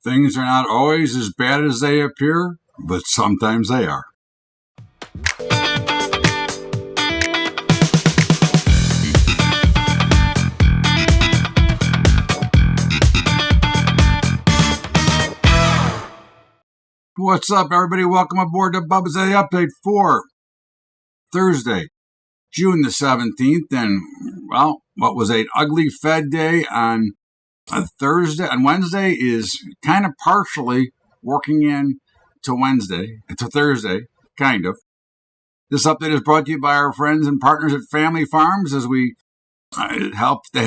Things are not always as bad as they appear, but sometimes they are. What's up, everybody? Welcome aboard to BUBBA'S update for Thursday, June the 17th. And, well, what was an ugly Fed day on Thursday, on Wednesday, is kind of partially working in to Thursday, kind of. This update is brought to you by our friends and partners at Family Farms as we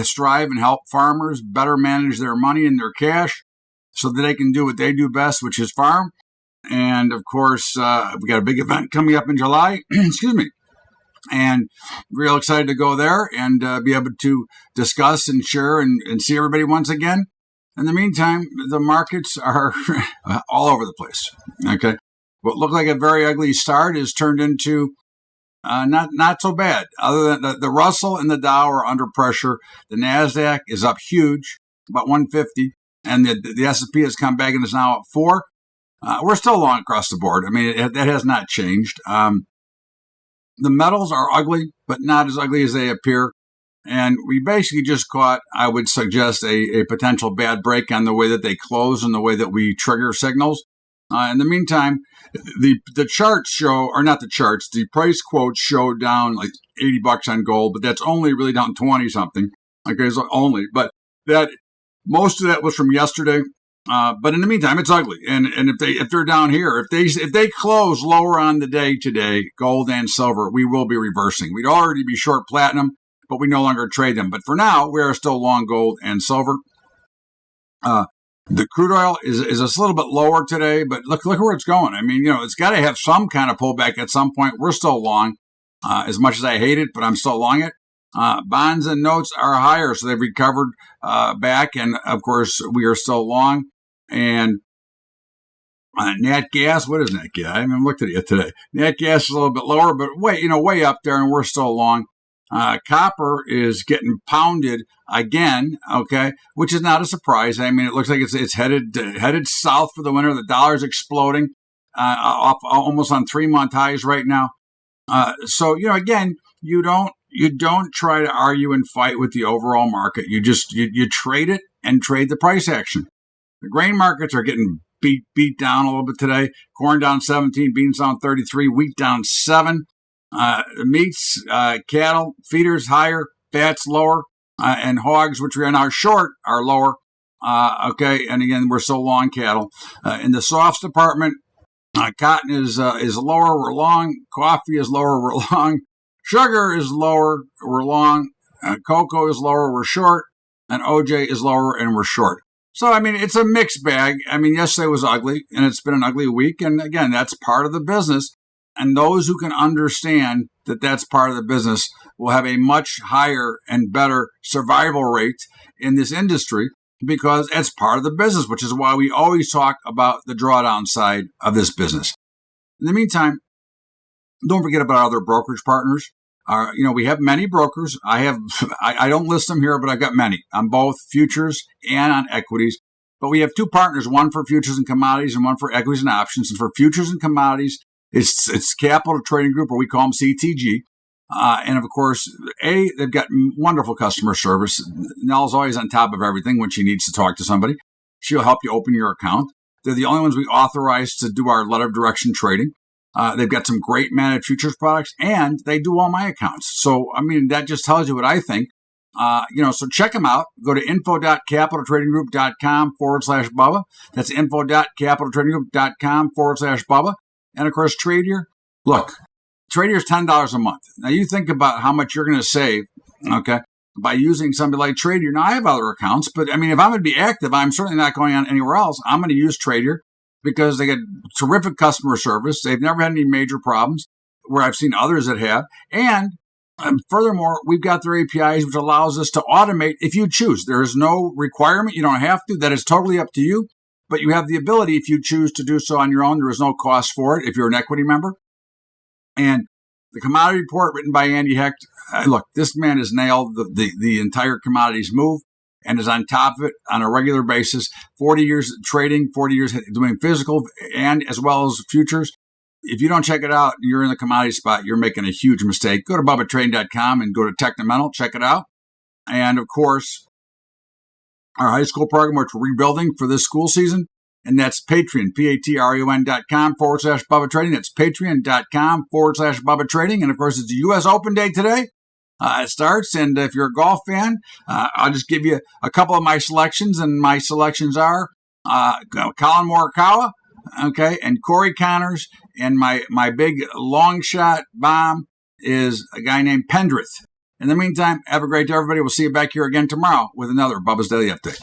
strive and help farmers better manage their money and their cash so that they can do what they do best, which is farm. And, of course, we got a big event coming up in July. Excuse me. And real excited to go there and be able to discuss and share and see everybody once again. In the meantime, the markets are all over the place. Okay. What looked like a very ugly start is turned into not so bad. Other than the Russell and the Dow are under pressure. The NASDAQ is up huge, about 150. And the S&P has come back and is now at 4. We're still long across the board. I mean, that has not changed. The metals are ugly, but not as ugly as they appear. And we basically just caught, I would suggest, a potential bad break on the way that they close and the way that we trigger signals. In the meantime, the charts show, or not the charts, the price quotes show down like $80 on gold, but that's only really down 20 something. Okay, so only, but that most of that was from yesterday. But in the meantime, it's ugly. And if they're down here, if they close lower on the day today, gold and silver, we will be reversing. We'd already be short platinum, but we no longer trade them. But for now, we are still long gold and silver. The crude oil is a little bit lower today, but look where it's going. I mean, it's got to have some kind of pullback at some point. We're still long, as much as I hate it, but I'm still long it. Bonds and notes are higher, so they've recovered back, and of course we are still long. And nat gas, what is nat gas? I haven't looked at it yet today. Nat gas is a little bit lower, but way up there, and we're still long. Copper is getting pounded again, okay, which is not a surprise. I mean, it looks like it's headed south for the winter. The dollar's exploding, off almost on 3-month highs right now. So again, you don't try to argue and fight with the overall market. You just you trade it and trade the price action. The grain markets are getting beat down a little bit today. Corn down 17, beans down 33, wheat down 7. Meats, cattle, feeders higher, fats lower, and hogs, which we are now short, are lower. Okay, and again, we're still long cattle. In the softs department, cotton is lower, we're long. Coffee is lower, we're long. Sugar is lower, we're long. Cocoa is lower, we're short. And OJ is lower, and we're short. So, I mean, it's a mixed bag. I mean, yesterday was ugly, and it's been an ugly week. And again, that's part of the business. And those who can understand that that's part of the business will have a much higher and better survival rate in this industry because it's part of the business, which is why we always talk about the drawdown side of this business. In the meantime, don't forget about our other brokerage partners. We have many brokers. I don't list them here, but I've got many on both futures and on equities. But we have 2 partners, one for futures and commodities and one for equities and options. And for futures and commodities, it's Capital Trading Group, or we call them CTG. And of course, they've got wonderful customer service. Nell's always on top of everything when she needs to talk to somebody. She'll help you open your account. They're the only ones we authorize to do our letter of direction trading. They've got some great managed futures products, and they do all my accounts. So, I mean, that just tells you what I think. So check them out. Go to info.capitaltradinggroup.com/Bubba. That's info.capitaltradinggroup.com/Bubba. And of course, Tradier. Look, Tradier is $10 a month. Now you think about how much you're going to save, okay, by using somebody like Tradier. Now I have other accounts, but I mean, if I'm going to be active, I'm certainly not going on anywhere else. I'm going to use Tradier because they get terrific customer service. They've never had any major problems where I've seen others that have. And furthermore, we've got their APIs, which allows us to automate if you choose. There is no requirement. You don't have to. That is totally up to you. But you have the ability, if you choose to do so on your own. There is no cost for it if you're an equity member. And the commodity report written by Andy Hecht, look, this man has nailed the entire commodities move. and is on top of it on a regular basis. 40 years trading, 40 years doing physical and as well as futures. If you don't check it out, you're in the commodity spot. You're making a huge mistake. Go to BUBBATrading.com and go to Technomental. Check it out. And of course, our high school program, which we're rebuilding for this school season. And that's Patreon, patreon.com/Bubba Trading. That's patreon.com/Bubba Trading. And of course, it's the U.S. Open Day today. It starts. And if you're a golf fan, I'll just give you a couple of my selections. And my selections are Colin Morikawa, okay, and Corey Connors. And my big long shot bomb is a guy named Pendrith. In the meantime, have a great day, everybody. We'll see you back here again tomorrow with another Bubba's Daily Update.